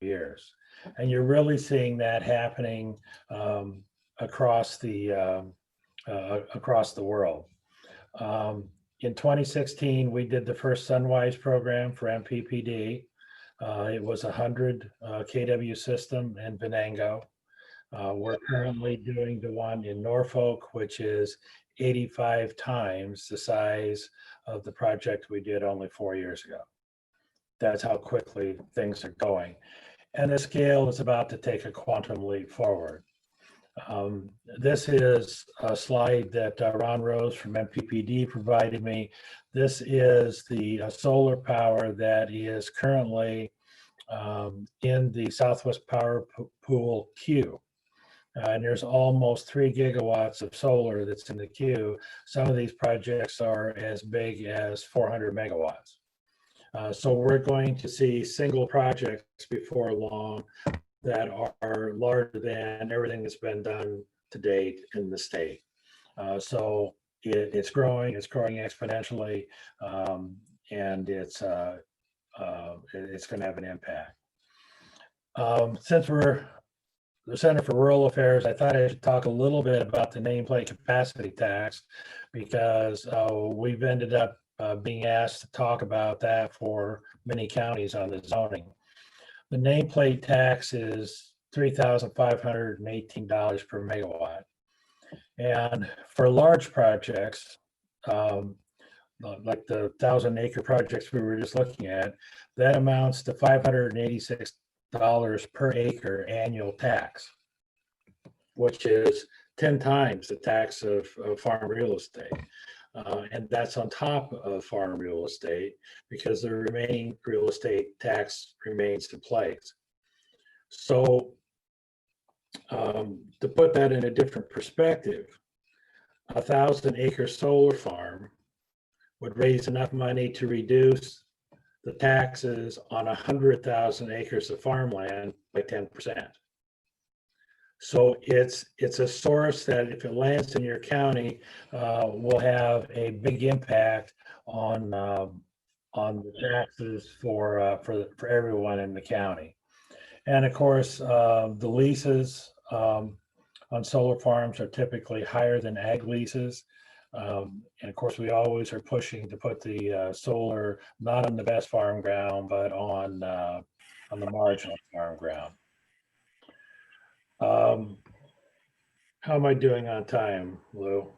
years. And you're really seeing that happening across the world. In 2016, we did the first Sunwise program for MPPD. It was a 100 kW system in Venango. We're currently doing the one in Norfolk, which is 85 times the size of the project we did only 4 years ago. That's how quickly things are going. And the scale is about to take a quantum leap forward. This is a slide that Ron Rose from MPPD provided me. This is the solar power that is currently in the Southwest Power Pool queue. And there's almost 3 gigawatts of solar that's in the queue. Some of these projects are as big as 400 megawatts. So we're going to see single projects before long that are larger than everything that's been done to date in the state. So it's growing exponentially, and it's going to have an impact. Since we're the Center for Rural Affairs, I thought I should talk a little bit about the nameplate capacity tax, because we've ended up being asked to talk about that for many counties on the zoning. The nameplate tax is $3,518 per megawatt. And for large projects, like the 1,000-acre projects we were just looking at, that amounts to $586 per acre annual tax, which is 10 times the tax of farm real estate. And that's on top of farm real estate, because the remaining real estate tax remains in place. So to put that in a different perspective, a 1,000-acre solar farm would raise enough money to reduce the taxes on 100,000 acres of farmland by 10%. So it's a source that, if it lands in your county, will have a big impact on the taxes for everyone in the county. And of course, the leases on solar farms are typically higher than ag leases. And of course, we always are pushing to put the solar not on the best farm ground, but on the marginal farm ground. How am I doing on time, Lou?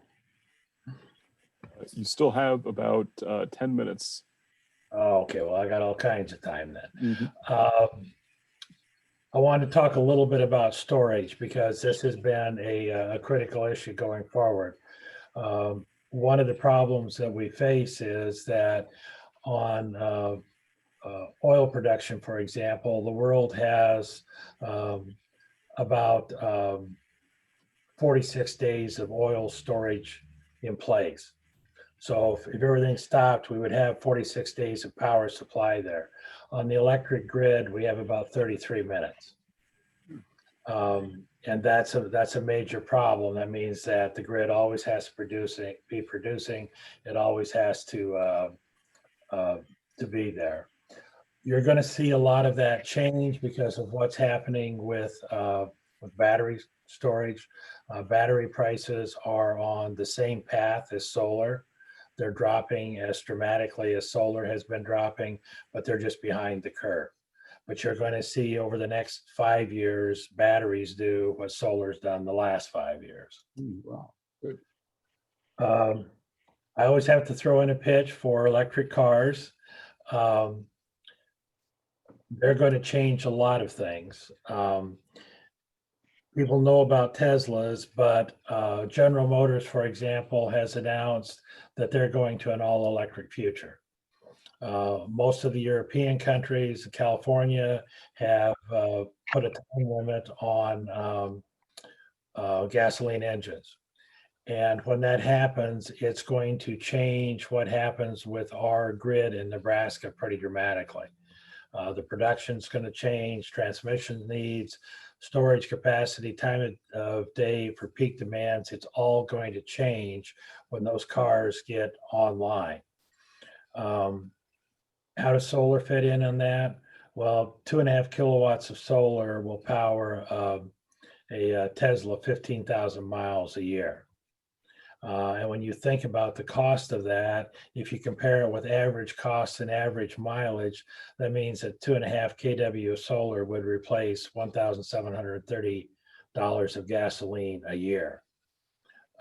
You still have about 10 minutes. Oh, okay, well, I got all kinds of time then. I want to talk a little bit about storage, because this has been a critical issue going forward. One of the problems that we face is that on oil production, for example, the world has about 46 days of oil storage in place. So if everything stopped, we would have 46 days of power supply there. On the electric grid, we have about 33 minutes. And that's a major problem. That means that the grid always has to be producing. It always has to be there. You're going to see a lot of that change because of what's happening with battery storage. Battery prices are on the same path as solar. They're dropping as dramatically as solar has been dropping, but they're just behind the curve. But you're going to see over the next 5 years, batteries do what solar's done the last 5 years. Wow, good. I always have to throw in a pitch for electric cars. They're going to change a lot of things. People know about Teslas, but General Motors, for example, has announced that they're going to an all-electric future. Most of the European countries, California, have put a time limit on gasoline engines. And when that happens, it's going to change what happens with our grid in Nebraska pretty dramatically. The production's going to change, transmission needs, storage capacity, time of day for peak demands. It's all going to change when those cars get online. How does solar fit in on that? Well, 2.5 kilowatts of solar will power a Tesla 15,000 miles a year. And when you think about the cost of that, if you compare it with average costs and average mileage, that means that 2.5 kW of solar would replace $1,730 of gasoline a year.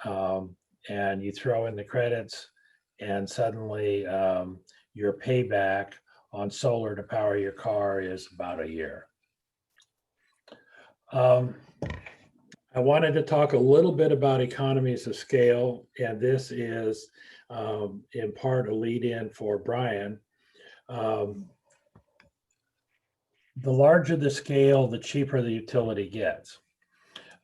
And you throw in the credits, and suddenly your payback on solar to power your car is about a year. I wanted to talk a little bit about economies of scale, and this is in part a lead in for Brian. The larger the scale, the cheaper the utility gets.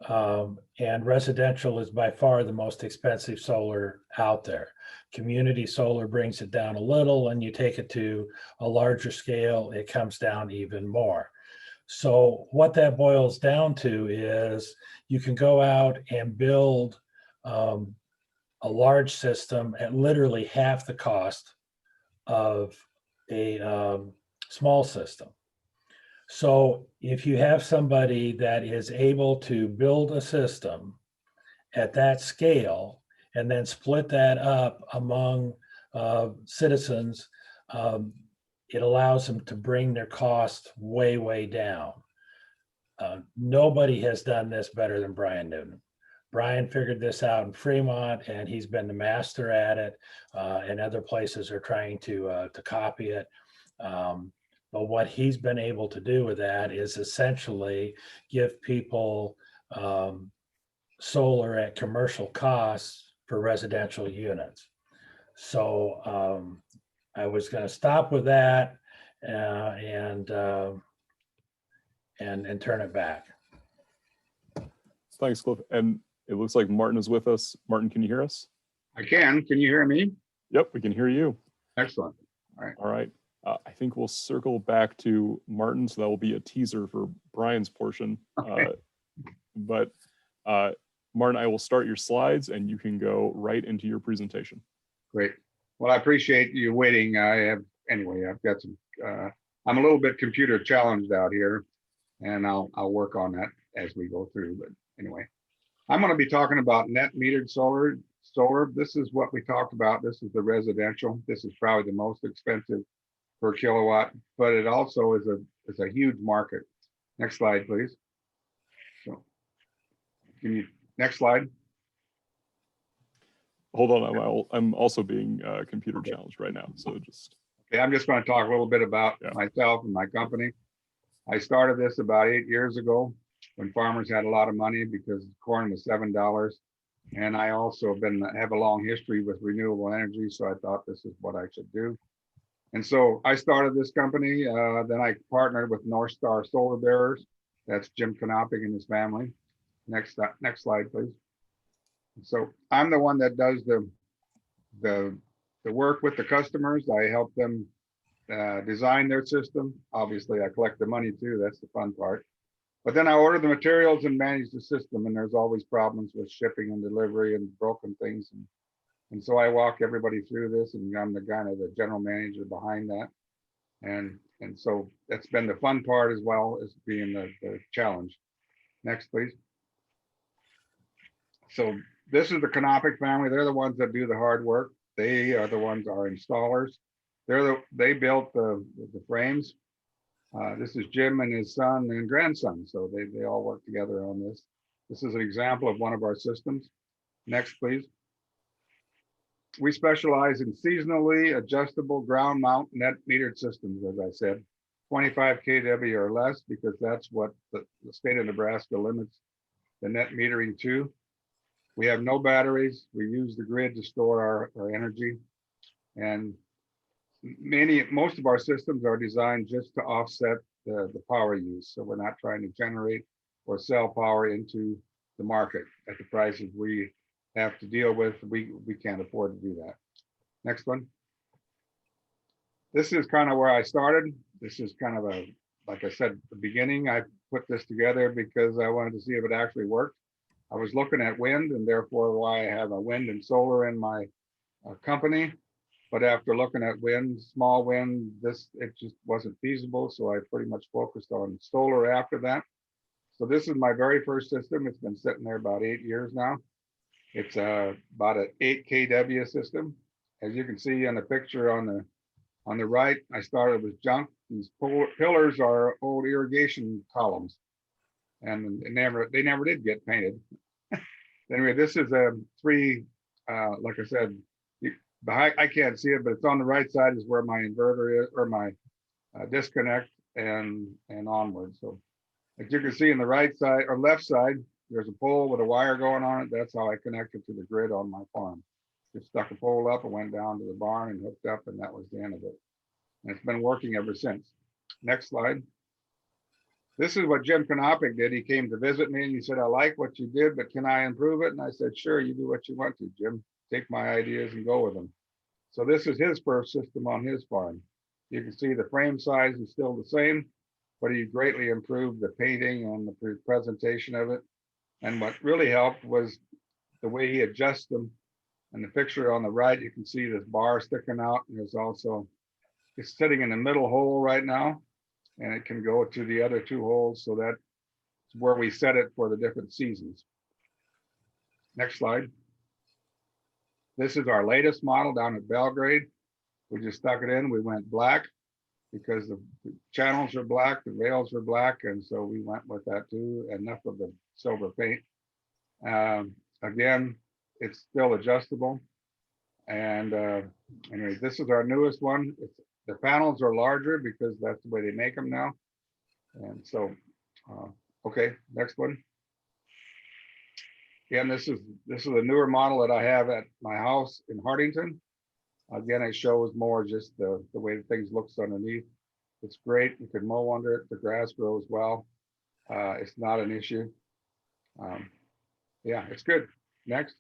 And residential is by far the most expensive solar out there. Community solar brings it down a little, and you take it to a larger scale, it comes down even more. So what that boils down to is you can go out and build a large system at literally half the cost of a small system. So if you have somebody that is able to build a system at that scale and then split that up among citizens, it allows them to bring their costs way, way down. Nobody has done this better than Brian Newton. Brian figured this out in Fremont, and he's been the master at it, and other places are trying to copy it. But what he's been able to do with that is essentially give people solar at commercial costs for residential units. So I was going to stop with that and turn it back. Thanks, Cliff. And it looks like Martin is with us. Martin, can you hear us? I can. Can you hear me? Yep, we can hear you. Excellent. All right. All right. I think we'll circle back to Martin, so that will be a teaser for Brian's portion. Okay. But Martin, I will start your slides and you can go right into your presentation. Great. Well, I appreciate you waiting. I've got some, I'm a little bit computer challenged out here, and I'll work on that as we go through. But anyway, I'm going to be talking about net metered solar. This is what we talked about. This is the residential. This is probably the most expensive per kilowatt, but it also is a huge market. Next slide, please. So, next slide. Hold on, I'm also being computer challenged right now. So just. Okay, I'm just going to talk a little bit about myself and my company. I started this about 8 years ago when farmers had a lot of money because corn was $7. And I also have a long history with renewable energy, so I thought this is what I should do. And so I started this company. Then I partnered with North Star Solar Bearers. That's Jim Knopping and his family. Next slide, please. So I'm the one that does the work with the customers. I help them design their system. Obviously, I collect the money too. That's the fun part. But then I order the materials and manage the system. And there's always problems with shipping and delivery and broken things. And so I walk everybody through this, and I'm the kind of the general manager behind that. And so that's been the fun part as well as being the challenge. Next, please. So this is the Knopping family. They're the ones that do the hard work. They are the ones, our installers. They built the frames. This is Jim and his son and grandson. So they all work together on this. This is an example of one of our systems. Next, please. We specialize in seasonally adjustable ground mount net metered systems, as I said, 25 kW or less, because that's what the state of Nebraska limits the net metering to. We have no batteries. We use the grid to store our energy. And most of our systems are designed just to offset the power use. So we're not trying to generate or sell power into the market at the prices we have to deal with. We can't afford to do that. Next one. This is kind of where I started. This is kind of like I said, the beginning. I put this together because I wanted to see if it actually worked. I was looking at wind, and therefore why I have a wind and solar in my company. But after looking at wind, small wind, it just wasn't feasible. So I pretty much focused on solar after that. So this is my very first system. It's been sitting there about 8 years now. It's about an 8 kW system. As you can see in the picture on the right, I started with junk. These pillars are old irrigation columns, and they never did get painted. Anyway, this is a like I said, I can't see it, but it's on the right side is where my inverter is, or my disconnect and onward. So as you can see in the right side or left side, there's a pole with a wire going on it. That's how I connected to the grid on my farm. Just stuck a pole up and went down to the barn and hooked up, and that was the end of it. And it's been working ever since. Next slide. This is what Jim Knopic did. He came to visit me and he said, I like what you did, but can I improve it? And I said, sure, you do what you want to, Jim. Take my ideas and go with them. So this is his first system on his farm. You can see the frame size is still the same, but he greatly improved the painting and the presentation of it. And what really helped was the way he adjusts them. And the picture on the right, you can see this bar sticking out. And there's also, it's sitting in the middle hole right now, and it can go to the other 2 holes. So that's where we set it for the different seasons. Next slide. This is our latest model down at Belgrade. We just stuck it in. We went black because the channels are black, the rails are black. And so we went with that too. Enough of the silver paint. Again, it's still adjustable. And anyway, this is our newest one. The panels are larger because that's the way they make them now. And so, okay, next one. Again, this is a newer model that I have at my house in Hartington. Again, it shows more just the way that things looks underneath. It's great. You can mow under it. The grass grows well. It's not an issue. Yeah, it's good. Next.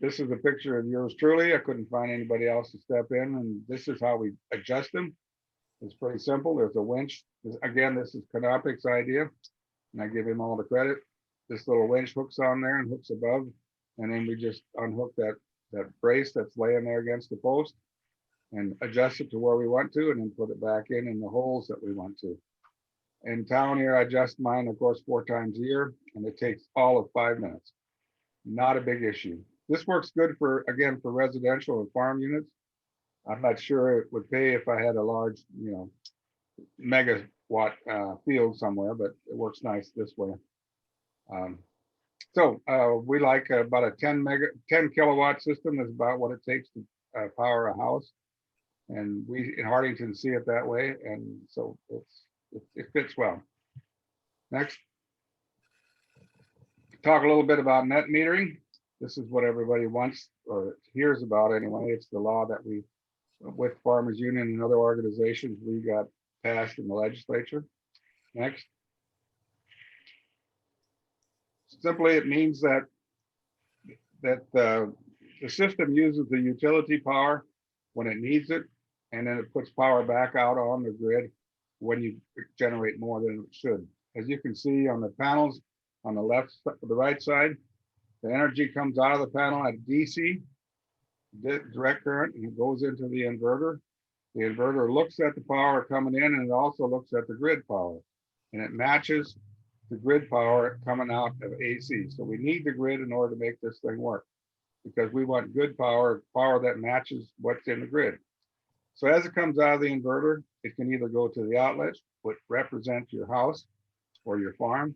This is a picture of yours truly. I couldn't find anybody else to step in, and this is how we adjust them. It's pretty simple. There's a winch. Again, this is Knopic's idea, and I give him all the credit. This little winch hooks on there and hooks above, and then we just unhook that brace that's laying there against the post and adjust it to where we want to, and then put it back in the holes that we want to. In town here, I adjust mine, of course, 4 times a year, and it takes all of 5 minutes. Not a big issue. This works good for, again, for residential and farm units. I'm not sure it would pay if I had a large, megawatt field somewhere, but it works nice this way. So we like about a 10 kilowatt system is about what it takes to power a house. And we in Hartington see it that way. And so it fits well. Next. Talk a little bit about net metering. This is what everybody wants or hears about anyway. It's the law that we, with Farmers Union and other organizations, we got passed in the legislature. Next. Simply, it means that the system uses the utility power when it needs it, and then it puts power back out on the grid when you generate more than it should. As you can see on the panels on the right side, the energy comes out of the panel at DC, direct current, and it goes into the inverter. The inverter looks at the power coming in, and it also looks at the grid power, and it matches the grid power coming out of AC. So we need the grid in order to make this thing work, because we want good power that matches what's in the grid. So as it comes out of the inverter, it can either go to the outlet, which represents your house or your farm,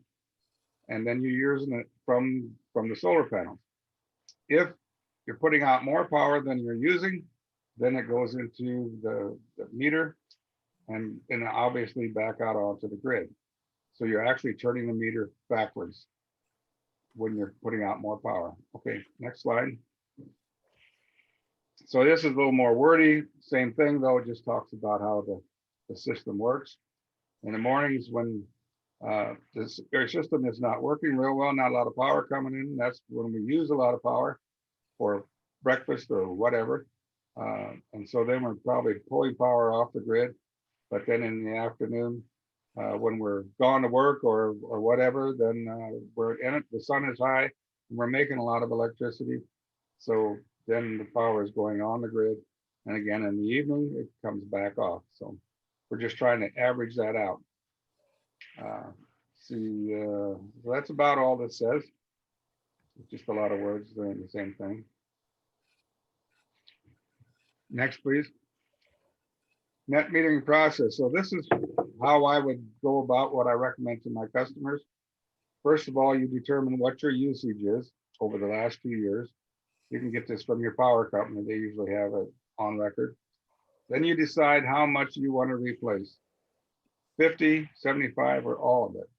and then you're using it from the solar panels. If you're putting out more power than you're using, then it goes into the meter and obviously back out onto the grid. So you're actually turning the meter backwards when you're putting out more power. Okay, next slide. So this is a little more wordy. Same thing though, it just talks about how the system works. In the mornings when this system is not working real well, not a lot of power coming in, that's when we use a lot of power for breakfast or whatever. And so then we're probably pulling power off the grid. But then in the afternoon, when we're gone to work or whatever, then we're in it, the sun is high, and we're making a lot of electricity. So then the power is going on the grid. And again, in the evening, it comes back off. So we're just trying to average that out. That's about all this says. It's just a lot of words doing the same thing. Next, please. Net metering process. So this is how I would go about what I recommend to my customers. First of all, you determine what your usage is over the last 2 years. You can get this from your power company. They usually have it on record. Then you decide how much you want to replace. 50, 75, or all of it.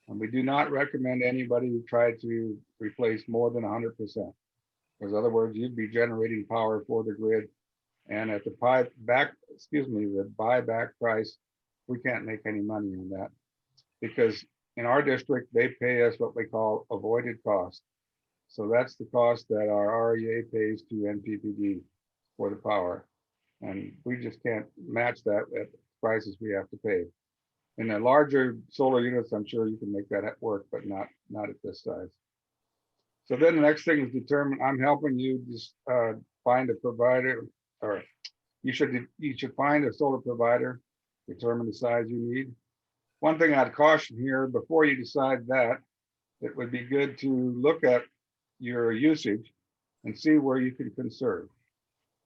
And we do not recommend anybody who try to replace more than 100%. Because in other words, you'd be generating power for the grid. And at the the buyback price, we can't make any money on that. Because in our district, they pay us what we call avoided cost. So that's the cost that our REA pays to NPPD for the power. And we just can't match that at the prices we have to pay. In the larger solar units, I'm sure you can make that work, but not at this size. So then the next thing is determine, I'm helping you just find a provider, or you should find a solar provider, determine the size you need. One thing I'd caution here, before you decide that, it would be good to look at your usage and see where you can conserve.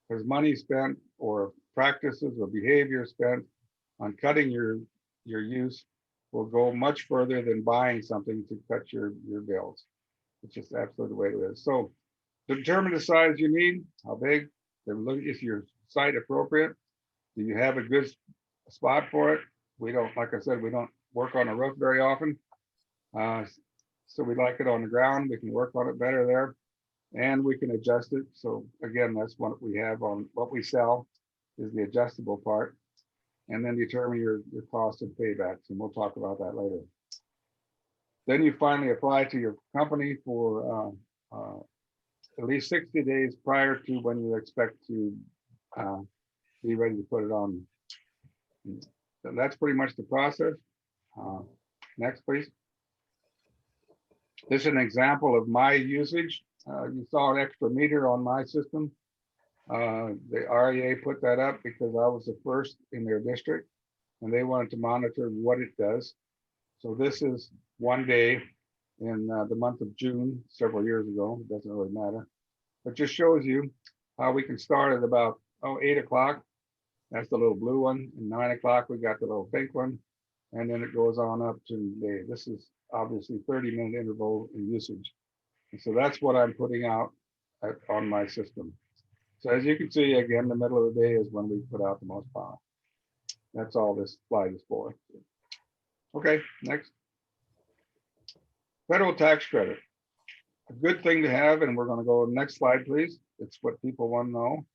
Because money spent or practices or behavior spent on cutting your use will go much further than buying something to cut your bills. It's just absolutely the way it is. So determine the size you need, how big, then look, is your site appropriate? Do you have a good spot for it? We don't, like I said, we don't work on a roof very often. So we like it on the ground. We can work on it better there and we can adjust it. So again, that's what we have on what we sell is the adjustable part, and then determine your cost and paybacks. And we'll talk about that later. Then you finally apply to your company for at least 60 days prior to when you expect to be ready to put it on. So that's pretty much the process. Next, please. This is an example of my usage. You saw an extra meter on my system. The REA put that up because I was the first in their district and they wanted to monitor what it does. So this is one day in the month of June, several years ago. It doesn't really matter, but just shows you how we can start at about 8 o'clock. That's the little blue one. And 9 o'clock, we got the little pink one. And then it goes on up to day. This is obviously 30-minute interval in usage. And so that's what I'm putting out on my system. So as you can see, again, the middle of the day is when we put out the most power. That's all this slide is for. Okay, next. Federal tax credit. A good thing to have, and we're going to go next slide, please. It's what people want to know.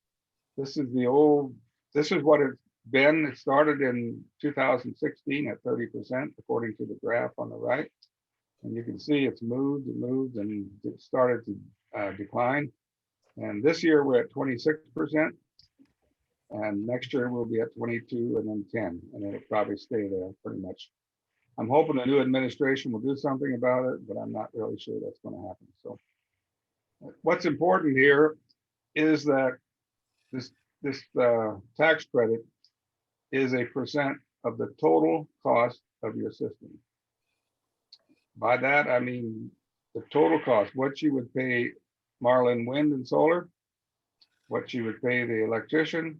This is what it's been. It started in 2016 at 30%, according to the graph on the right. And you can see it's moved, and it started to decline. And this year we're at 26%. And next year we'll be at 22 and then 10. And it'll probably stay there pretty much. I'm hoping the new administration will do something about it, but I'm not really sure that's going to happen. So what's important here is that this tax credit is a percent of the total cost of your system. By that, I mean the total cost, what you would pay MarLin Wind and Solar, what you would pay the electrician,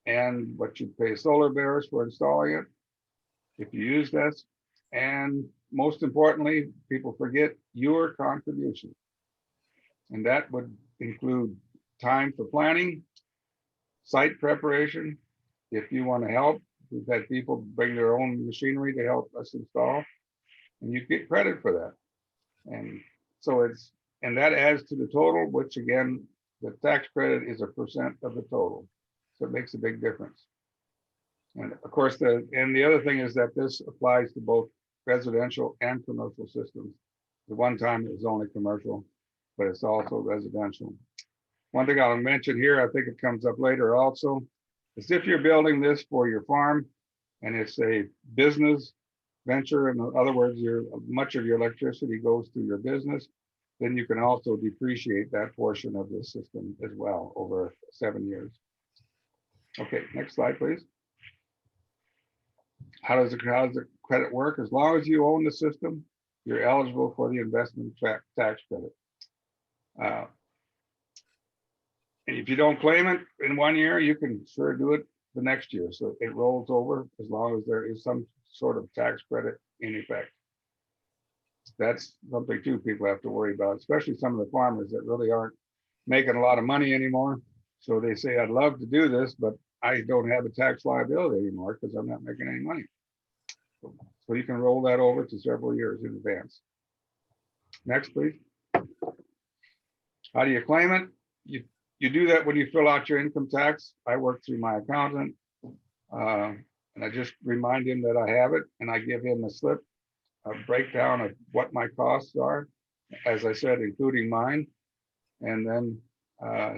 and what you pay solar bearers for installing it, if you use this, and most importantly, people forget your contribution. And that would include time for planning, site preparation. If you want to help, we've had people bring their own machinery to help us install, and you get credit for that. And so and that adds to the total, which again, the tax credit is a percent of the total. So it makes a big difference. And of course, the other thing is that this applies to both residential and commercial systems. The one time it was only commercial, but it's also residential. One thing I'll mention here, I think it comes up later also, is if you're building this for your farm and it's a business venture, in other words, much of your electricity goes to your business, then you can also depreciate that portion of the system as well over 7 years. Okay, next slide, please. How does the credit work? As long as you own the system, you're eligible for the investment tax credit. And if you don't claim it in 1 year, you can sure do it the next year. So it rolls over as long as there is some sort of tax credit in effect. That's something too people have to worry about, especially some of the farmers that really aren't making a lot of money anymore. So they say, I'd love to do this, but I don't have a tax liability anymore because I'm not making any money. So you can roll that over to several years in advance. Next, please. How do you claim it? You do that when you fill out your income tax. I work through my accountant, and I just remind him that I have it, and I give him a slip, a breakdown of what my costs are, as I said, including mine. And then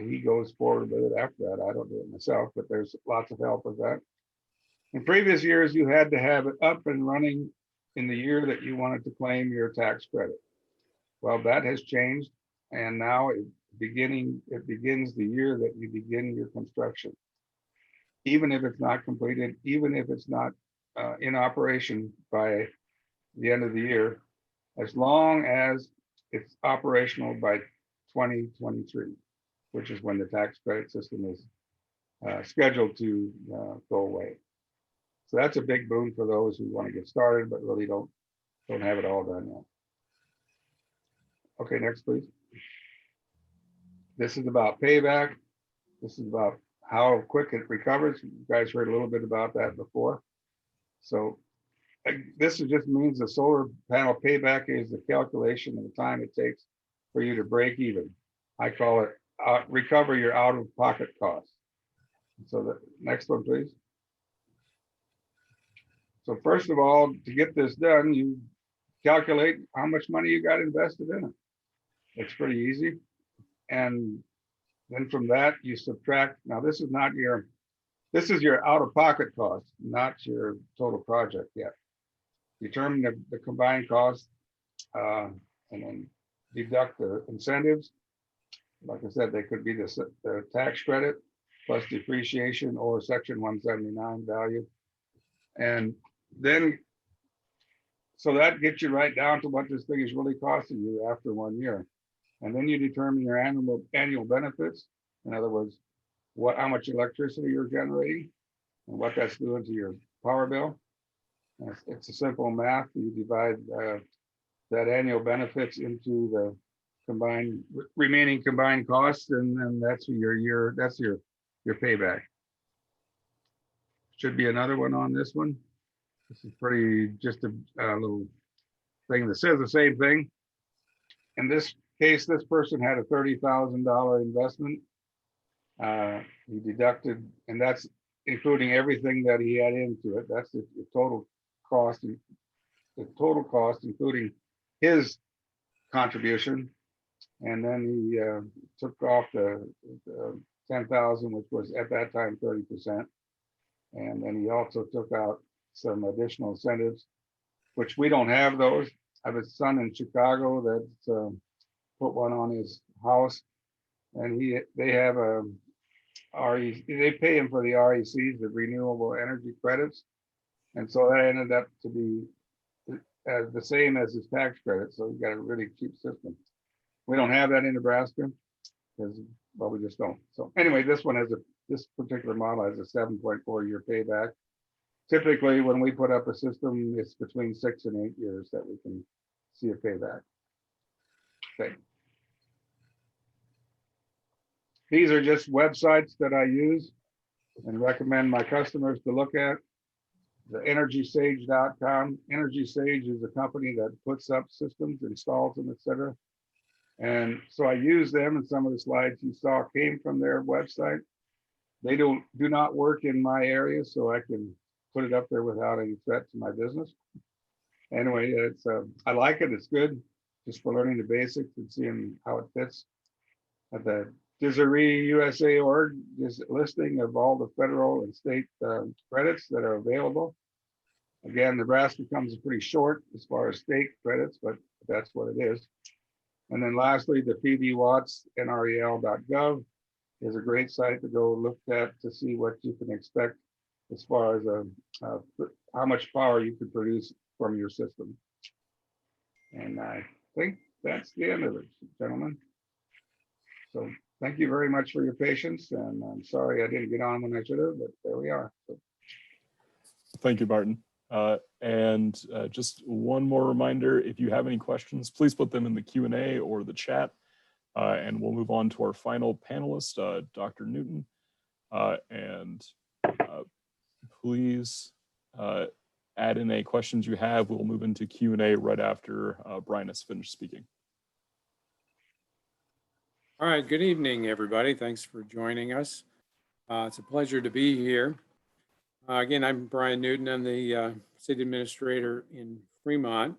he goes forward with it after that. I don't do it myself, but there's lots of help with that. In previous years, you had to have it up and running in the year that you wanted to claim your tax credit. Well, that has changed, and now it begins the year that you begin your construction. Even if it's not completed, even if it's not in operation by the end of the year, as long as it's operational by 2023, which is when the tax credit system is scheduled to go away. So that's a big boon for those who want to get started, but really don't have it all done yet. Okay, next, please. This is about payback. This is about how quick it recovers. You guys heard a little bit about that before. So this just means the solar panel payback is the calculation of the time it takes for you to break even. I call it recover your out-of-pocket costs. So the next one, please. So first of all, to get this done, you calculate how much money you got invested in it. It's pretty easy. And then from that, you subtract. Now, this is your out-of-pocket cost, not your total project yet. Determine the combined cost, and then deduct the incentives. Like I said, they could be the tax credit plus depreciation or Section 179 value. And then, so that gets you right down to what this thing is really costing you after 1 year. And then you determine your annual benefits. In other words, how much electricity you're generating and what that's doing to your power bill. It's a simple math. You divide that annual benefits into the remaining combined costs, and then that's your payback. Should be another one on this one. This is just a little thing that says the same thing. In this case, this person had a $30,000 investment. He deducted, and that's including everything that he had into it. That's the total cost, including his contribution. And then he took off the 10,000, which was at that time 30%. And then he also took out some additional incentives, which we don't have those. I have a son in Chicago that's put one on his house, and they have a they pay him for the RECs, the renewable energy credits, and so that ended up to be the same as his tax credit. So he got a really cheap system. We don't have that in Nebraska because, well, we just don't. So anyway, this particular model has a 7.4 year payback. Typically, when we put up a system, it's between 6 and 8 years that we can see a payback. Okay. These are just websites that I use and recommend my customers to look at. The EnergySage.com. EnergySage is a company that puts up systems, installs them, etc. And so I use them, and some of the slides you saw came from their website. They do not work in my area, so I can put it up there without any threat to my business. Anyway, I like it. It's good just for learning the basics and seeing how it fits. At the Disaree USA org is a listing of all the federal and state credits that are available. Again, Nebraska comes pretty short as far as state credits, but that's what it is. And then lastly, the PV Watts, NREL.gov is a great site to go look at to see what you can expect as far as how much power you could produce from your system. And I think that's the end of it, gentlemen. So thank you very much for your patience, and I'm sorry I didn't get on when I should have, but there we are. So, Thank you, Martin. And just one more reminder, if you have any questions, please put them in the Q&A or the chat, and we'll move on to our final panelist, Dr. Newton. And please add in any questions you have. We'll move into Q&A right after Brian has finished speaking. All right, good evening, everybody. Thanks for joining us. It's a pleasure to be here. Again, I'm Brian Newton. I'm the city administrator in Fremont. I'm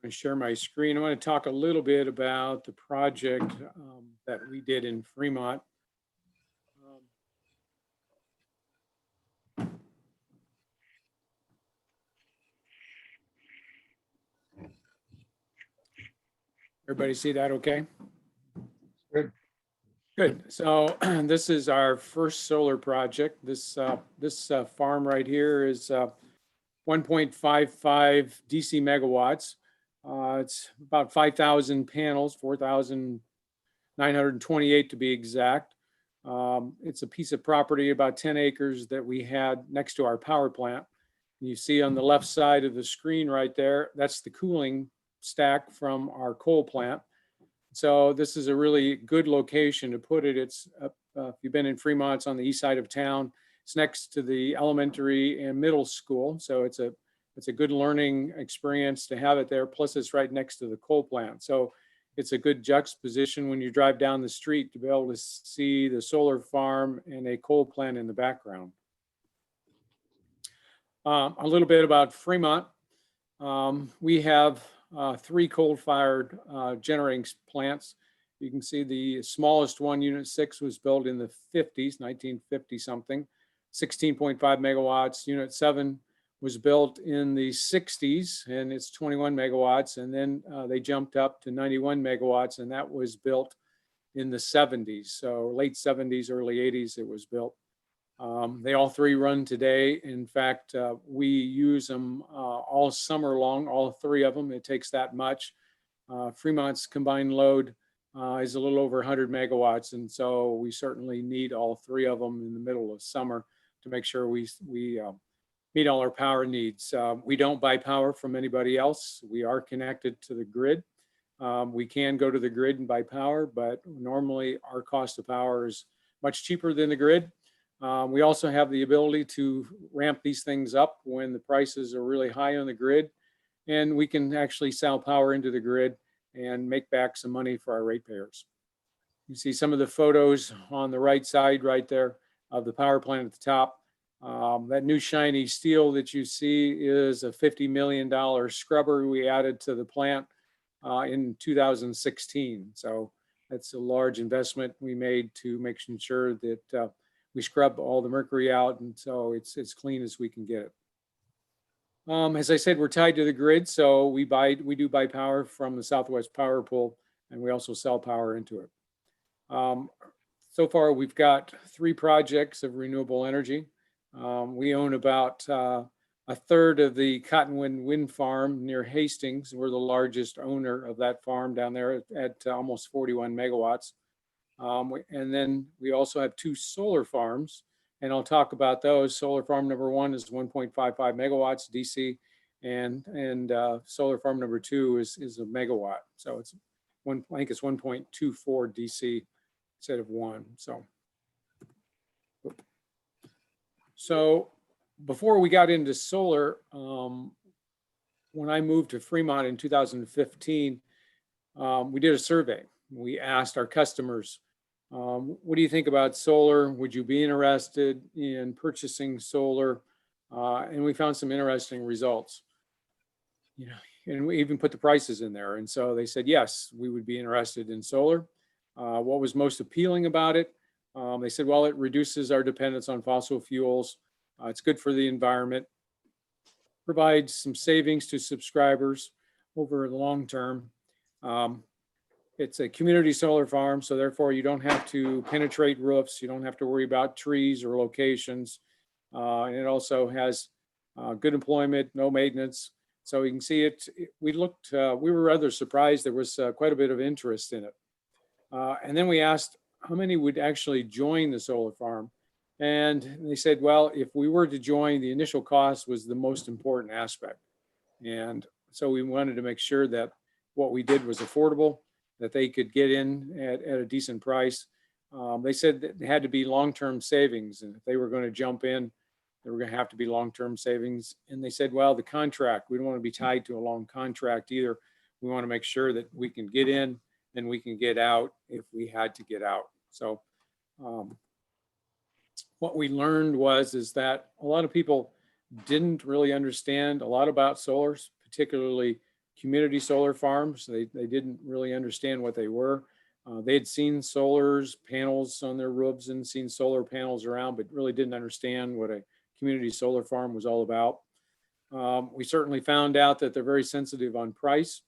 going to share my screen. I want to talk a little bit about the project that we did in Fremont. Everybody see that okay? good. Good. So this is our first solar project. This farm right here is 1.55 DC megawatts. It's about 5,000 panels, 4,928 to be exact. It's a piece of property, about 10 acres that we had next to our power plant. You see on the left side of the screen right there, that's the cooling stack from our coal plant. So this is a really good location to put it. It's if you've been in Fremont, it's on the east side of town. It's next to the elementary and middle school. So it's a good learning experience to have it there. Plus it's right next to the coal plant. So it's a good juxtaposition when you drive down the street to be able to see the solar farm and a coal plant in the background. A little bit about Fremont. We have 3 coal-fired generating plants. You can see the smallest one, Unit 6, was built in the 50s, 1950 something, 16.5 megawatts. Unit 7 was built in the 60s, and it's 21 megawatts. And then they jumped up to 91 megawatts, and that was built in the 70s. So late 70s, early 80s, it was built. They all 3 run today. In fact, we use them all summer long, all 3 of them. It takes that much. Fremont's combined load is a little over 100 megawatts. And so we certainly need all 3 of them in the middle of summer to make sure we meet all our power needs. We don't buy power from anybody else. We are connected to the grid. We can go to the grid and buy power, but normally our cost of power is much cheaper than the grid. We also have the ability to ramp these things up when the prices are really high on the grid, and we can actually sell power into the grid and make back some money for our ratepayers. You see some of the photos on the right side right there of the power plant at the top. That new shiny steel that you see is a $50 million scrubber we added to the plant in 2016. So that's a large investment we made to make sure that we scrub all the mercury out, and so it's clean as we can get it. As I said, we're tied to the grid, so we do buy power from the Southwest Power Pool, and we also sell power into it. So far, we've got 3 projects of renewable energy. We own about a third of the Cottonwood Wind Farm near Hastings. We're the largest owner of that farm down there at almost 41 megawatts. And then we also have 2 solar farms, and I'll talk about those. Solar farm number 1 is 1.55 megawatts DC, and solar farm number 2 is a megawatt. So it's I think it's 1.24 DC instead of 1. So before we got into solar, when I moved to Fremont in 2015, we did a survey. We asked our customers, what do you think about solar? Would you be interested in purchasing solar? And we found some interesting results. And we even put the prices in there. And so they said, yes, we would be interested in solar. What was most appealing about it? They said, well, it reduces our dependence on fossil fuels. It's good for the environment, provides some savings to subscribers over the long term. it's a community solar farm, so therefore you don't have to penetrate roofs. You don't have to worry about trees or locations. And it also has good employment, no maintenance. So you can see we were rather surprised. There was quite a bit of interest in it. And then we asked how many would actually join the solar farm. And they said, well, if we were to join, the initial cost was the most important aspect. And so we wanted to make sure that what we did was affordable, that they could get in at a decent price. They said that it had to be long-term savings. And if they were going to jump in, there were going to have to be long-term savings. And they said, well, the contract, we don't want to be tied to a long contract either. We want to make sure that we can get in and we can get out if we had to get out. So what we learned is that a lot of people didn't really understand a lot about solar, particularly community solar farms. They didn't really understand what they were. They had seen solars, panels on their roofs and seen solar panels around, but really didn't understand what a community solar farm was all about. We certainly found out that they're very sensitive on price.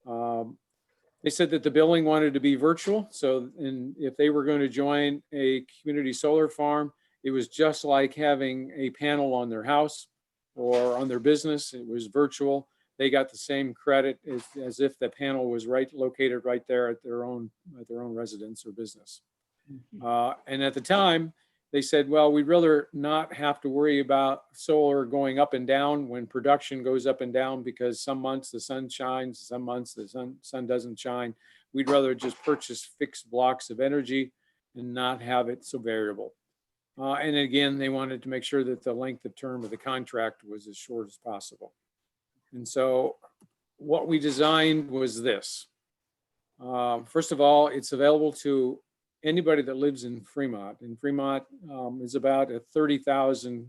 They said that the billing wanted to be virtual. So if they were going to join a community solar farm, it was just like having a panel on their house or on their business. It was virtual. They got the same credit as if the panel was located right there at their own residence or business. And at the time, they said, well, we'd rather not have to worry about solar going up and down when production goes up and down, because some months the sun shines, some months the sun doesn't shine. We'd rather just purchase fixed blocks of energy and not have it so variable. And again, they wanted to make sure that the length of term of the contract was as short as possible. And so what we designed was this. First of all, it's available to anybody that lives in Fremont. And Fremont is about a 30,000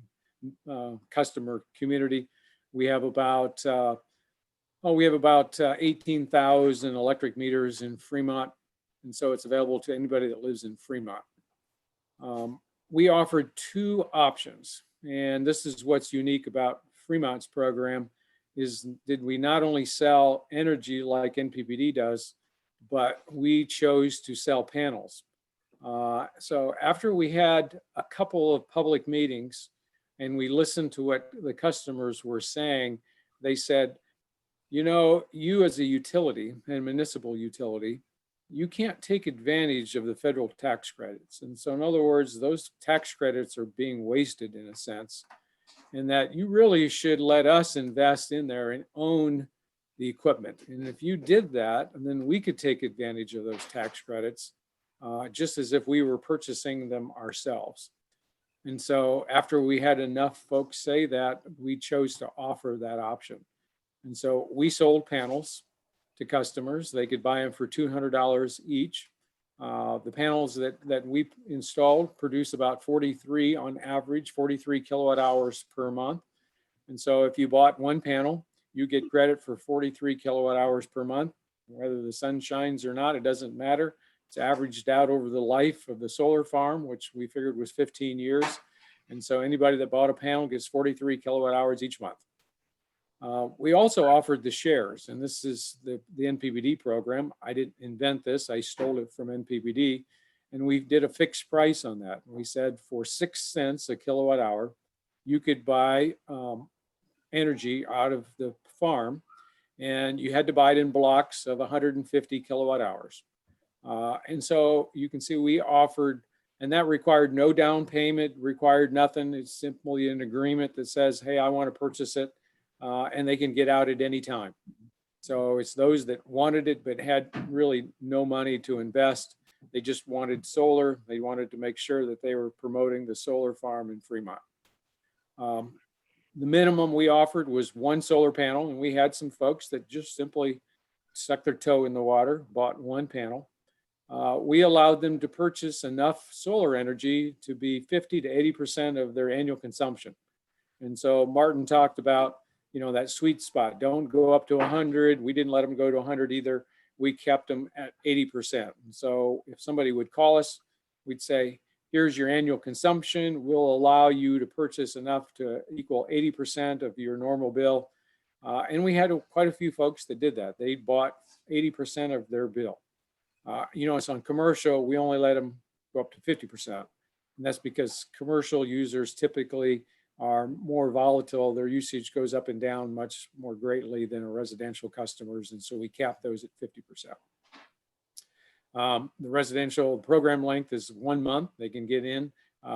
customer community. We have about 18,000 electric meters in Fremont. And so it's available to anybody that lives in Fremont. We offered two options, and this is what's unique about Fremont's program, is did we not only sell energy like NPPD does, but we chose to sell panels. So after we had a couple of public meetings and we listened to what the customers were saying, they said, you know, you as a utility and municipal utility, you can't take advantage of the federal tax credits. And so in other words, those tax credits are being wasted in a sense, and that you really should let us invest in there and own the equipment. And if you did that, then we could take advantage of those tax credits just as if we were purchasing them ourselves. And so after we had enough folks say that, we chose to offer that option. And so we sold panels to customers. They could buy them for $200 each. The panels that we installed produce about 43 on average, 43 kilowatt hours per month. And so if you bought one panel, you get credit for 43 kilowatt hours per month. Whether the sun shines or not, it doesn't matter. It's averaged out over the life of the solar farm, which we figured was 15 years. And so anybody that bought a panel gets 43 kilowatt hours each month. We also offered the shares, and this is the NPPD program. I didn't invent this. I stole it from NPPD, and we did a fixed price on that. We said for 6 cents a kilowatt hour, you could buy energy out of the farm, and you had to buy it in blocks of 150 kilowatt hours. And so you can see we offered, and that required no down payment, required nothing. It's simply an agreement that says, hey, I want to purchase it. And they can get out at any time. So it's those that wanted it but had really no money to invest. They just wanted solar. They wanted to make sure that they were promoting the solar farm in Fremont. The minimum we offered was one solar panel, and we had some folks that just simply stuck their toe in the water, bought one panel. We allowed them to purchase enough solar energy to be 50 to 80% of their annual consumption. And so Martin talked about, you know, that sweet spot. Don't go up to 100. We didn't let them go to 100 either. We kept them at 80%. And so if somebody would call us, we'd say, here's your annual consumption. We'll allow you to purchase enough to equal 80% of your normal bill. And we had quite a few folks that did that. They bought 80% of their bill. You notice on commercial, we only let them go up to 50%. And that's because commercial users typically are more volatile. Their usage goes up and down much more greatly than our residential customers. And so we cap those at 50%. The residential program length is 1 month. They can get in.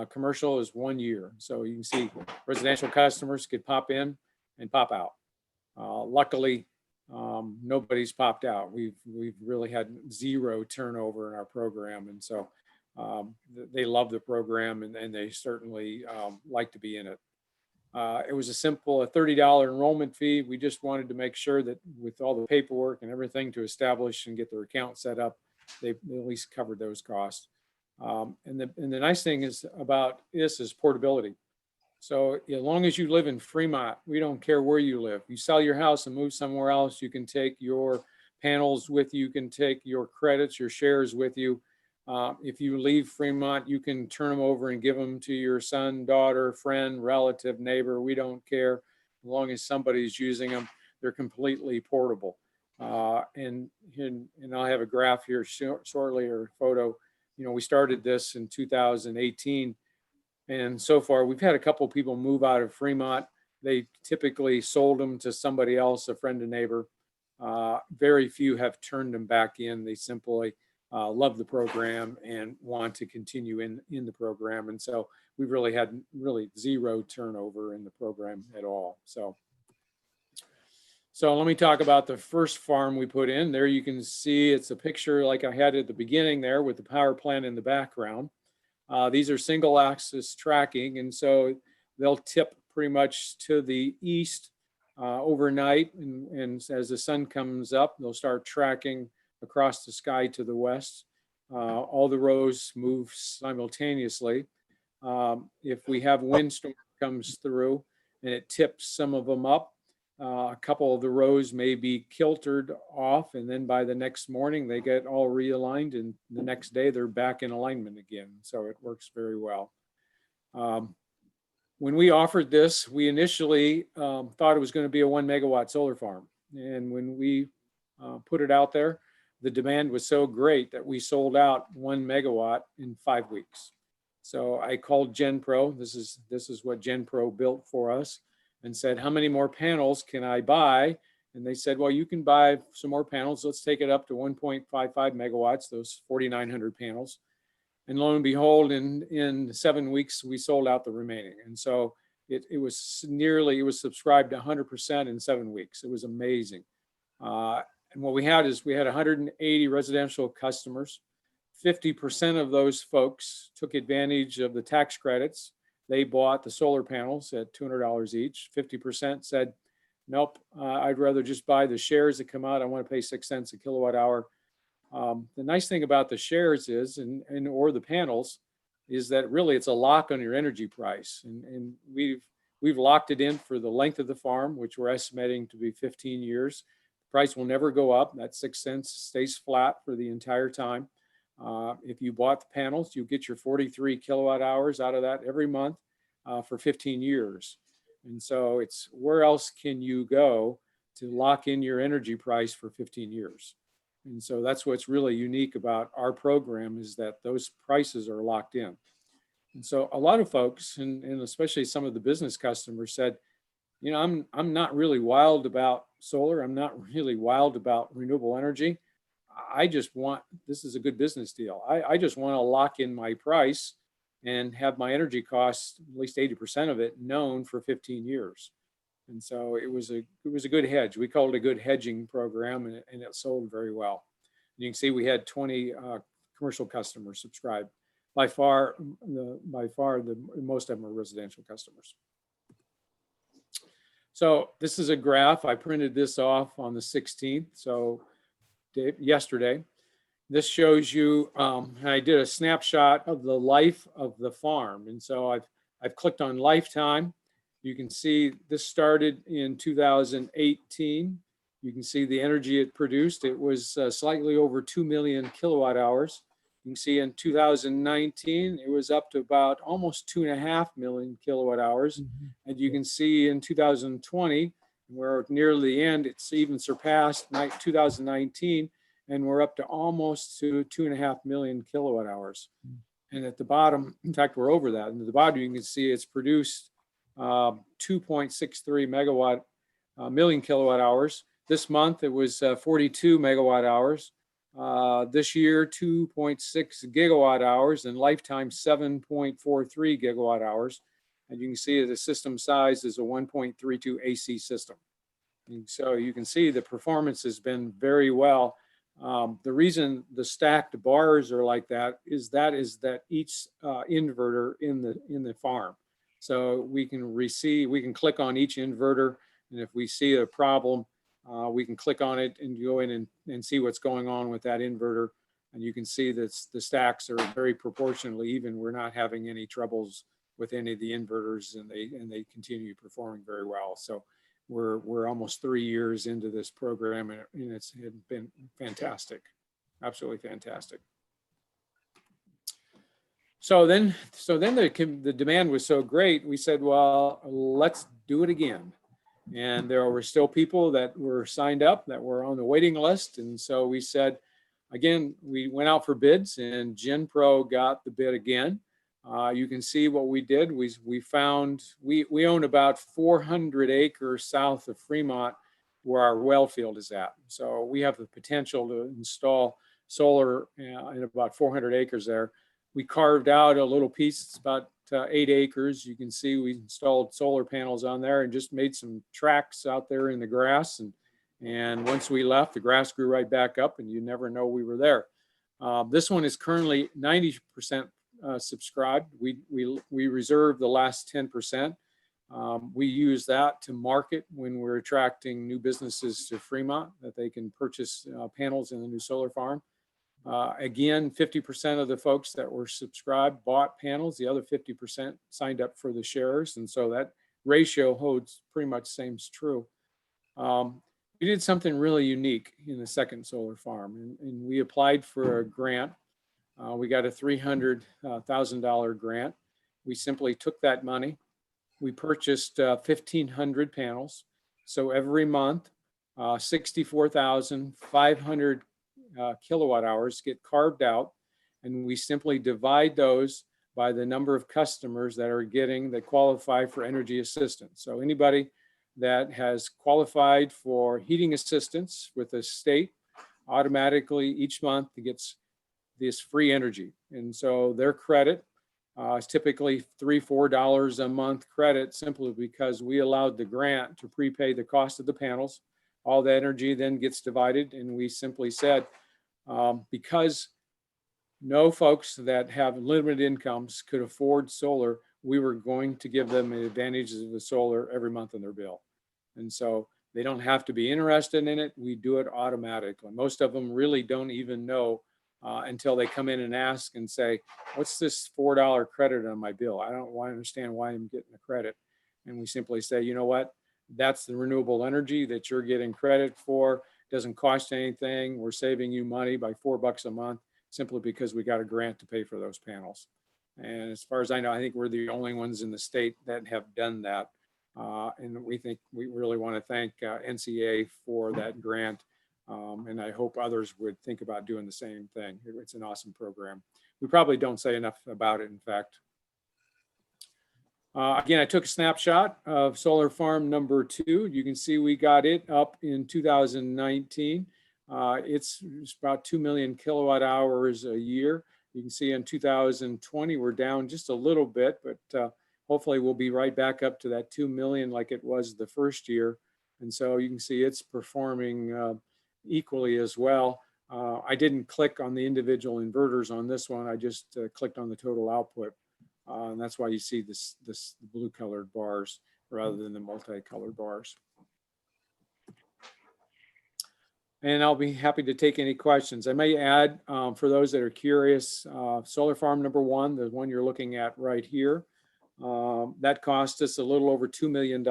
Commercial is 1 year. So you can see residential customers could pop in and pop out. Luckily, nobody's popped out. We've really had zero turnover in our program. And so they love the program, and they certainly like to be in it. It was a simple $30 enrollment fee. We just wanted to make sure that with all the paperwork and everything to establish and get their account set up, they at least covered those costs. And the nice thing is about this is portability. So as long as you live in Fremont, we don't care where you live. You sell your house and move somewhere else, you can take your panels with you, you can take your credits, your shares with you. If you leave Fremont, you can turn them over and give them to your son, daughter, friend, relative, neighbor. We don't care. As long as somebody's using them, they're completely portable. And I'll have a graph here shortly, or a photo. You know, we started this in 2018. And so far, we've had a couple of people move out of Fremont. They typically sold them to somebody else, a friend, a neighbor. Very few have turned them back in. They simply love the program and want to continue in the program. And so we've really had zero turnover in the program at all. So let me talk about the first farm we put in. There you can see it's a picture like I had at the beginning there with the power plant in the background. These are single axis tracking, and so they'll tip pretty much to the east overnight. And as the sun comes up, they'll start tracking across the sky to the west. All the rows move simultaneously. If we have windstorm comes through and it tips some of them up, a couple of the rows may be kiltered off, and then by the next morning they get all realigned, and the next day they're back in alignment again. So it works very well. When we offered this, we initially thought it was going to be a 1 megawatt solar farm. And when we put it out there, the demand was so great that we sold out 1 megawatt in 5 weeks. So I called GenPro. This is what GenPro built for us, and said, how many more panels can I buy? And they said, well, you can buy some more panels. Let's take it up to 1.55 megawatts, those 4,900 panels. And lo and behold, in 7 weeks, we sold out the remaining. And so it was subscribed 100% in 7 weeks. It was amazing. And what we had 180 residential customers. 50% of those folks took advantage of the tax credits. They bought the solar panels at $200 each. 50% said, nope, I'd rather just buy the shares that come out. I want to pay 6 cents a kilowatt hour. The nice thing about the shares is, or the panels, is that really it's a lock on your energy price. And we've locked it in for the length of the farm, which we're estimating to be 15 years. The price will never go up. That 6 cents stays flat for the entire time. If you bought the panels, you get your 43 kilowatt hours out of that every month for 15 years. And so it's, where else can you go to lock in your energy price for 15 years? And so that's what's really unique about our program, is that those prices are locked in. And so a lot of folks, and especially some of the business customers, said, you know, I'm not really wild about solar. I'm not really wild about renewable energy. I just want, this is a good business deal. I just want to lock in my price and have my energy costs, at least 80% of it, known for 15 years. And so it was a good hedge. We called it a good hedging program, and it sold very well. And you can see we had 20 commercial customers subscribe. By far, most of them are residential customers. So this is a graph. I printed this off on the 16th. So yesterday. This shows you, I did a snapshot of the life of the farm. And so I've clicked on lifetime. You can see this started in 2018. You can see the energy it produced. It was slightly over 2 million kilowatt hours. You can see in 2019, it was up to about almost 2.5 million kilowatt hours. Mm-hmm. And you can see in 2020, we're near the end, it's even surpassed 2019. and we're up to almost to 2.5 million kilowatt hours. And at the bottom, in fact, we're over that. And at the bottom, you can see it's produced 2.63 million kilowatt hours. This month, it was 42 megawatt hours. This year, 2.6 gigawatt hours, and lifetime 7.43 gigawatt hours. And you can see the system size is a 1.32 AC system. And so you can see the performance has been very well. The reason the stacked bars are like that is that each inverter in the farm. So we can click on each inverter, and if we see a problem, we can click on it and go in and see what's going on with that inverter. And you can see that the stacks are very proportionally even. We're not having any troubles with any of the inverters, and they continue performing very well. So we're almost 3 years into this program, and it's been fantastic, absolutely fantastic. So then the demand was so great, we said, well, let's do it again. And there were still people that were signed up that were on the waiting list. And so we said, again, we went out for bids, and GenPro got the bid again. You can see what we did. We own about 400 acres south of Fremont where our well field is at. So we have the potential to install solar in about 400 acres there. We carved out a little piece, it's about 8 acres. You can see we installed solar panels on there and just made some tracks out there in the grass. And once we left, the grass grew right back up, and you never know we were there. This one is currently 90% subscribed. We reserve the last 10%. We use that to market when we're attracting new businesses to Fremont, that they can purchase panels in the new solar farm. Again, 50% of the folks that were subscribed bought panels. The other 50% signed up for the shares. And so that ratio holds pretty much same's true. We did something really unique in the second solar farm, and we applied for a grant. We got a $300,000 grant. We simply took that money. We purchased 1,500 panels. So every month, 64,500 kilowatt hours get carved out, and we simply divide those by the number of customers that qualify for energy assistance. So anybody that has qualified for heating assistance with the state automatically each month gets this free energy. And so their credit is typically $3-4 a month credit, simply because we allowed the grant to prepay the cost of the panels. All the energy then gets divided, and we simply said, because no folks that have limited incomes could afford solar, we were going to give them the advantages of the solar every month on their bill. And so they don't have to be interested in it. We do it automatically. Most of them really don't even know until they come in and ask and say, what's this $4 credit on my bill? I don't understand why I'm getting the credit. And we simply say, you know what? That's the renewable energy that you're getting credit for. It doesn't cost anything. We're saving you money by $4 a month simply because we got a grant to pay for those panels. And as far as I know, I think we're the only ones in the state that have done that. And we really want to thank NCA for that grant. And I hope others would think about doing the same thing. It's an awesome program. We probably don't say enough about it, in fact. Again, I took a snapshot of solar farm number 2. You can see we got it up in 2019. It's about 2 million kilowatt hours a year. You can see in 2020, we're down just a little bit, but hopefully we'll be right back up to that 2 million like it was the first year. And so you can see it's performing equally as well. I didn't click on the individual inverters on this one. I just clicked on the total output. And that's why you see this blue colored bars rather than the multicolored bars. And I'll be happy to take any questions. I may add, for those that are curious, solar farm number 1, the one you're looking at right here, that cost us a little over $2 million.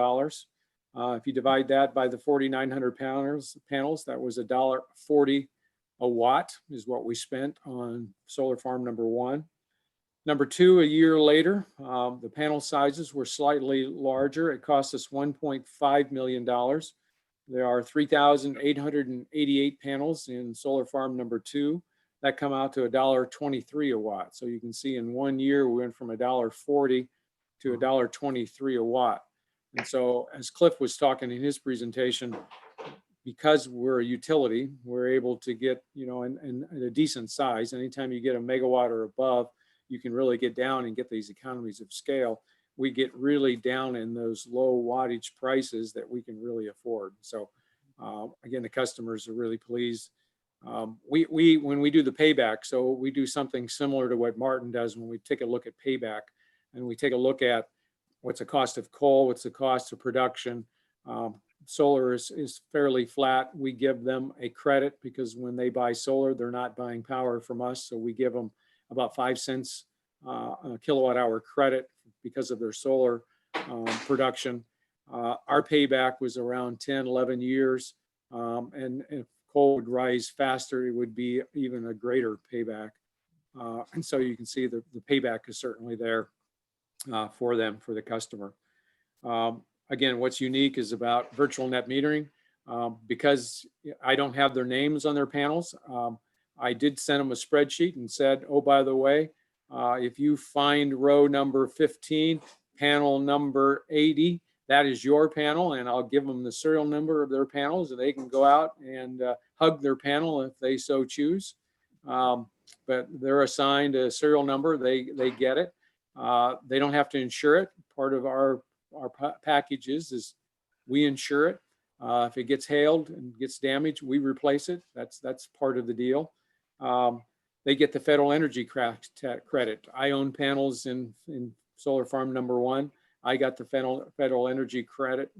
If you divide that by the 4,900 panels, that was $1.40 a watt is what we spent on solar farm number 1. Number 2, a year later, the panel sizes were slightly larger. It cost us $1.5 million. There are 3,888 panels in solar farm number 2 that come out to $1.23 a watt. So you can see in 1 year, we went from $1.40 to $1.23 a watt. And so as Cliff was talking in his presentation, because we're a utility, we're able to get, you know, in a decent size. Anytime you get a megawatt or above, you can really get down and get these economies of scale. We get really down in those low wattage prices that we can really afford. So again, the customers are really pleased. When we do the payback, so we do something similar to what Martin does when we take a look at payback, and we take a look at what's the cost of coal, what's the cost of production. Solar is fairly flat. We give them a credit because when they buy solar, they're not buying power from us. So we give them about 5 cents a kilowatt hour credit because of their solar production. Our payback was around 10, 11 years. And if coal would rise faster, it would be even a greater payback. And so you can see the payback is certainly there for them, for the customer. Again, what's unique is about virtual net metering. Because I don't have their names on their panels, I did send them a spreadsheet and said, oh, by the way, if you find row number 15, panel number 80, that is your panel, and I'll give them the serial number of their panels, and they can go out and hug their panel if they so choose. But they're assigned a serial number, they get it. They don't have to insure it. Part of our packages is we insure it. If it gets hailed and gets damaged, we replace it. That's part of the deal. They get the federal energy credit. I own panels in solar farm number 1. I got the federal energy credit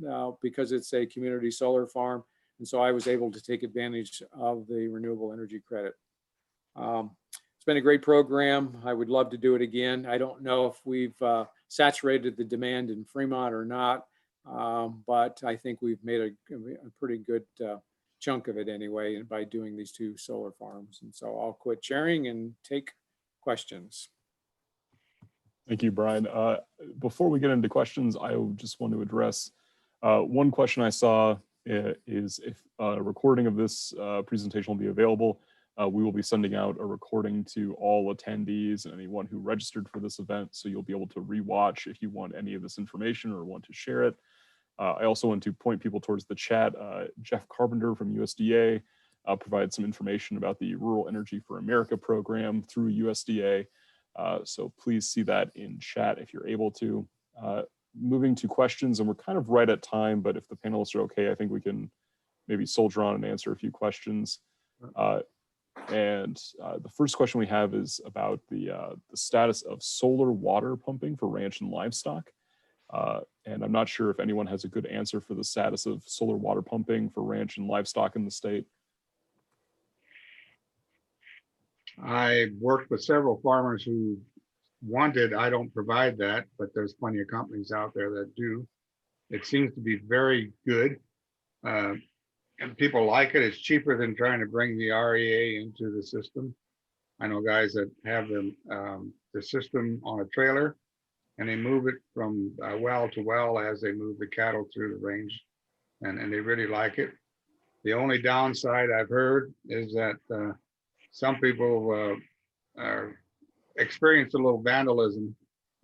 because it's a community solar farm. And so I was able to take advantage of the renewable energy credit. It's been a great program. I would love to do it again. I don't know if we've saturated the demand in Fremont or not, but I think we've made a pretty good chunk of it anyway by doing these 2 solar farms. And so I'll quit sharing and take questions. Thank you, Brian. Before we get into questions, I just want to address one question I saw is if a recording of this presentation will be available. We will be sending out a recording to all attendees and anyone who registered for this event, so you'll be able to rewatch if you want any of this information or want to share it. I also want to point people towards the chat. Jeff Carpenter from USDA provided some information about the Rural Energy for America program through USDA. So please see that in chat if you're able to. Moving to questions, and we're kind of right at time, but if the panelists are okay, I think we can maybe soldier on and answer a few questions. The first question we have is about the status of solar water pumping for ranch and livestock. And I'm not sure if anyone has a good answer for the status of solar water pumping for ranch and livestock in the state. I worked with several farmers who wanted, I don't provide that, but there's plenty of companies out there that do. It seems to be very good. And people like it. It's cheaper than trying to bring the REA into the system. I know guys that have the system on a trailer, and they move it from well to well as they move the cattle through the range, and they really like it. The only downside I've heard is that some people experience a little vandalism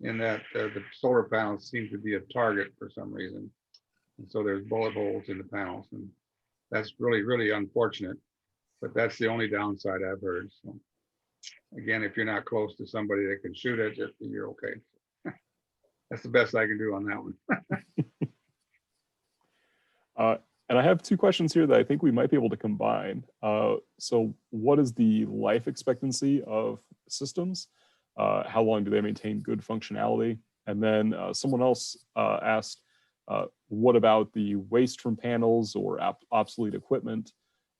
in that the solar panels seem to be a target for some reason. And so there's bullet holes in the panels, and that's really, really unfortunate, but that's the only downside I've heard. So again, if you're not close to somebody that can shoot it, you're okay. That's the best I can do on that one. And I have 2 questions here that I think we might be able to combine. So what is the life expectancy of systems? How long do they maintain good functionality? And then someone else asked, what about the waste from panels or obsolete equipment?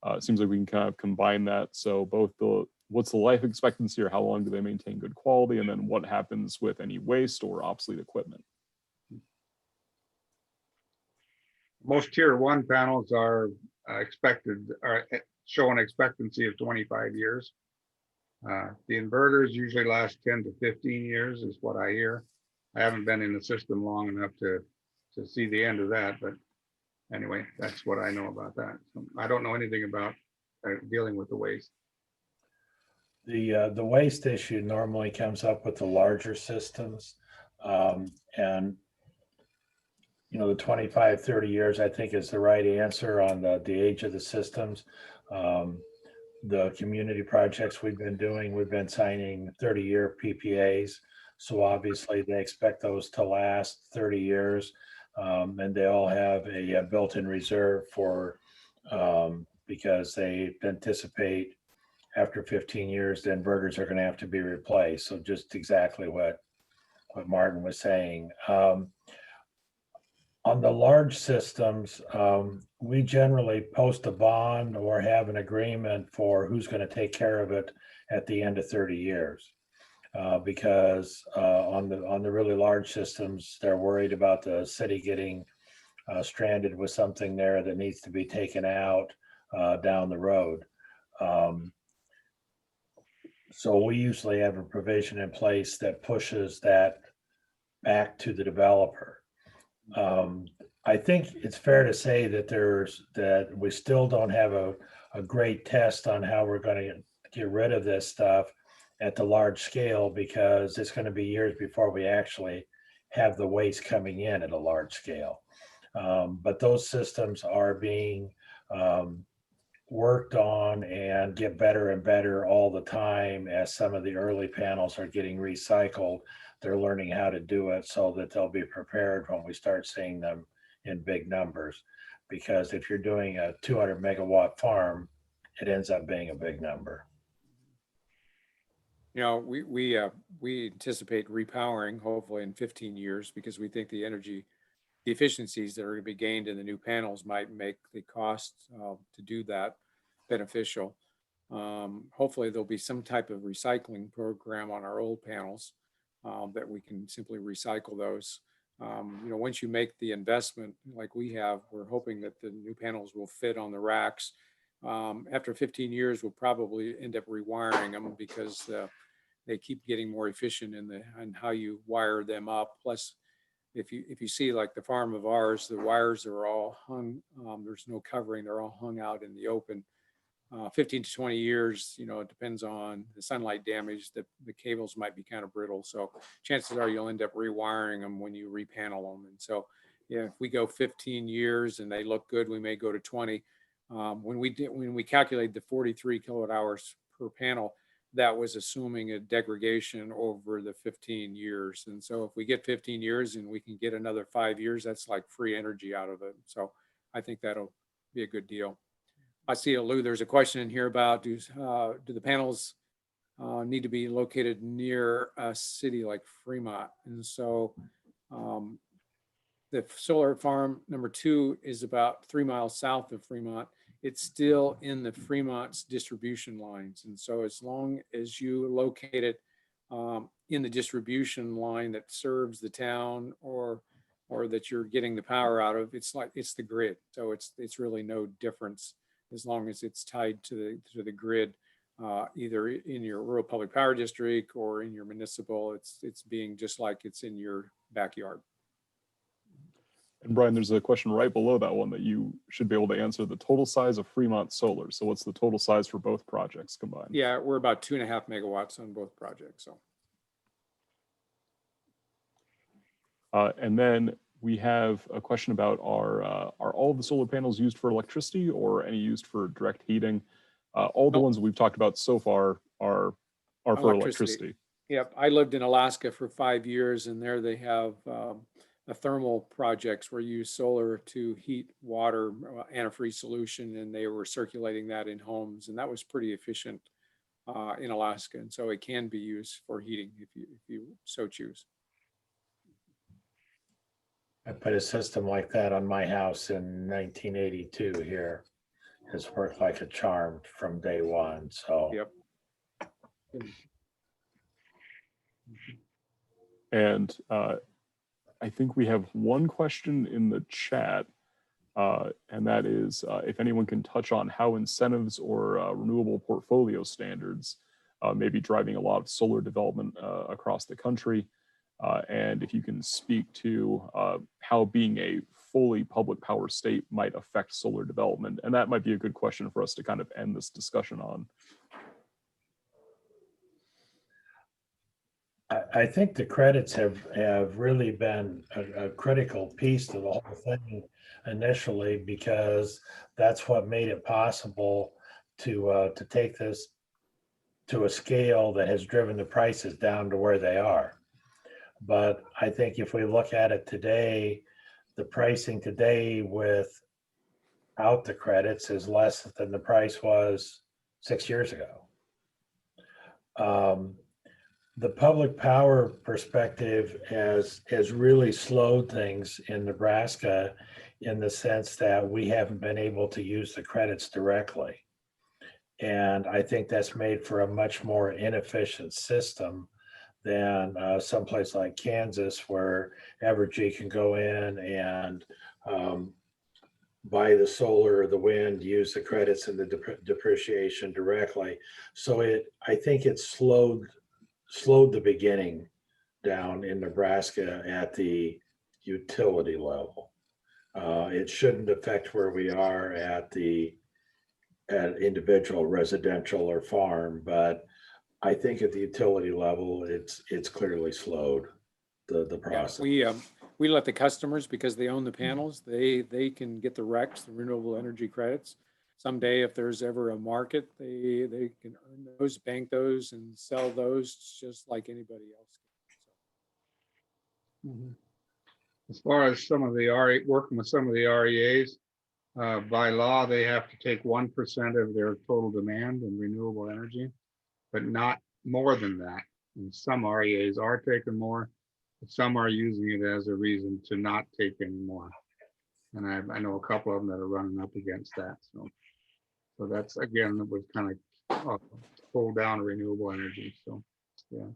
It seems like we can kind of combine that. So both what's the life expectancy, or how long do they maintain good quality? And then what happens with any waste or obsolete equipment? Most tier 1 panels are show an expectancy of 25 years. The inverters usually last 10 to 15 years is what I hear. I haven't been in the system long enough to see the end of that, but anyway, that's what I know about that. So I don't know anything about dealing with the waste. The waste issue normally comes up with the larger systems. And the 25, 30 years, I think, is the right answer on the age of the systems. The community projects we've been doing, we've been signing 30-year PPAs. So obviously they expect those to last 30 years. And they all have a built-in reserve for, because they anticipate after 15 years, the inverters are going to have to be replaced. So just exactly what Martin was saying. On the large systems, we generally post a bond or have an agreement for who's going to take care of it at the end of 30 years. Because on the really large systems, they're worried about the city getting stranded with something there that needs to be taken out down the road. So we usually have a provision in place that pushes that back to the developer. I think it's fair to say that we still don't have a great test on how we're going to get rid of this stuff at the large scale, because it's going to be years before we actually have the waste coming in at a large scale. But those systems are being worked on and get better and better all the time. As some of the early panels are getting recycled, they're learning how to do it so that they'll be prepared when we start seeing them in big numbers. Because if you're doing a 200 megawatt farm, it ends up being a big number. We anticipate repowering hopefully in 15 years, because we think the energy efficiencies that are going to be gained in the new panels might make the cost to do that beneficial. Hopefully there'll be some type of recycling program on our old panels that we can simply recycle those. Once you make the investment like we have, we're hoping that the new panels will fit on the racks. After 15 years, we'll probably end up rewiring them, because they keep getting more efficient in how you wire them up. Plus, if you see like the farm of ours, the wires are all hung, there's no covering, they're all hung out in the open. 15 to 20 years, it depends on the sunlight damage, the cables might be kind of brittle. So chances are you'll end up rewiring them when you repanel them. And so, if we go 15 years and they look good, we may go to 20. When we calculate the 43 kilowatt hours per panel, that was assuming a degradation over the 15 years. And so if we get 15 years and we can get another 5 years, that's like free energy out of it. So I think that'll be a good deal. I see, Lou, there's a question in here about do the panels need to be located near a city like Fremont? And so the solar farm number 2 is about 3 miles south of Fremont. It's still in the Fremont's distribution lines. And so as long as you locate it in the distribution line that serves the town, or that you're getting the power out of, it's the grid. So it's really no difference as long as it's tied to the grid, either in your rural public power district or in your municipal. It's being just like it's in your backyard. And Brian, there's a question right below that one that you should be able to answer: the total size of Fremont Solar. So what's the total size for both projects combined? Yeah, we're about 2.5 megawatts on both projects. So. And then we have a question about are all of the solar panels used for electricity or any used for direct heating? All the ones that we've talked about so far are for electricity. Yep, I lived in Alaska for 5 years, and there they have the thermal projects where you use solar to heat water, antifreeze solution, and they were circulating that in homes, and that was pretty efficient in Alaska. And so it can be used for heating if you so choose. I put a system like that on my house in 1982 here. It's worked like a charm from day one. So. Yep. And I think we have one question in the chat, and that is if anyone can touch on how incentives or renewable portfolio standards may be driving a lot of solar development across the country. And if you can speak to how being a fully public power state might affect solar development? And that might be a good question for us to kind of end this discussion on. I think the credits have really been a critical piece to the whole thing initially, because that's what made it possible to take this to a scale that has driven the prices down to where they are. But I think if we look at it today, the pricing today without the credits is less than the price was 6 years ago. The public power perspective has really slowed things in Nebraska, in the sense that we haven't been able to use the credits directly. And I think that's made for a much more inefficient system than someplace like Kansas, where Evergy can go in and buy the solar or the wind, use the credits and the depreciation directly. So I think it slowed the beginning down in Nebraska at the utility level. It shouldn't affect where we are at individual residential or farm, but I think at the utility level, it's clearly slowed the process. Yeah, we let the customers, because they own the panels, they can get the RECs, the renewable energy credits. Someday, if there's ever a market, they can earn those, bank those, and sell those just like anybody else can. As far as some of the working with some of the REAs, by law, they have to take 1% of their total demand in renewable energy, but not more than that. And some REAs are taking more, but some are using it as a reason to not take any more. And I know a couple of them that are running up against that. So that's, again, that would kind of pull down renewable energy. So, yeah.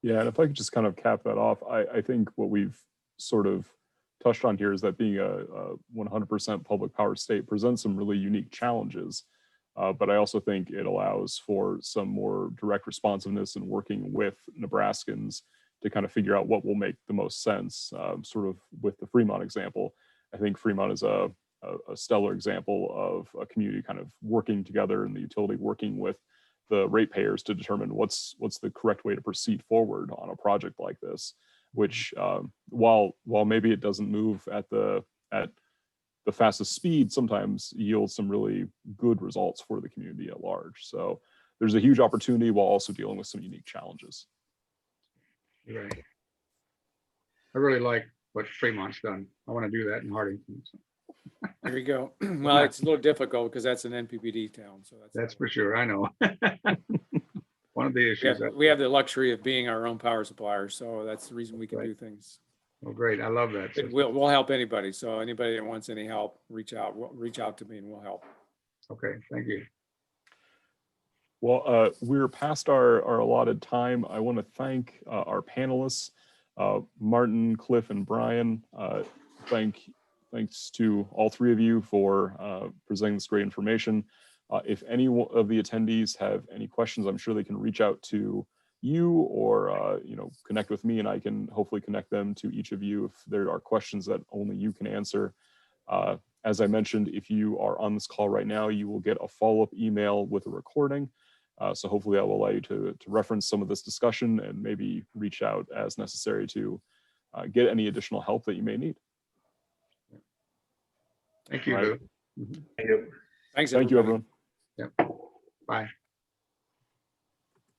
Yeah, and if I could just kind of cap that off, I think what we've sort of touched on here is that being a 100% public power state presents some really unique challenges. But I also think it allows for some more direct responsiveness and working with Nebraskans to kind of figure out what will make the most sense. Sort of with the Fremont example, I think Fremont is a stellar example of a community kind of working together, and the utility working with the ratepayers to determine what's the correct way to proceed forward on a project like this, which while maybe it doesn't move at the fastest speed, sometimes yields some really good results for the community at large. So there's a huge opportunity while also dealing with some unique challenges. Right. I really like what Fremont's done. I want to do that in Hardington. So. There you go. Well, it's a little difficult because that's an NPPD town. So that's for sure. I know. One of the issues. We have the luxury of being our own power supplier. So that's the reason we can do things. Oh, great. I love that. We'll help anybody. So anybody that wants any help, reach out to me and we'll help. Okay. Thank you. Well, we're past our allotted time. I want to thank our panelists, Martin, Cliff, and Brian. Thanks to all three of you for presenting this great information. If any of the attendees have any questions, I'm sure they can reach out to you or connect with me, and I can hopefully connect them to each of you if there are questions that only you can answer. As I mentioned, if you are on this call right now, you will get a follow-up email with a recording. So hopefully that will allow you to reference some of this discussion and maybe reach out as necessary to get any additional help that you may need. Thank you. Right. Thank you. Thanks. Thank you, everyone. Yep. Bye.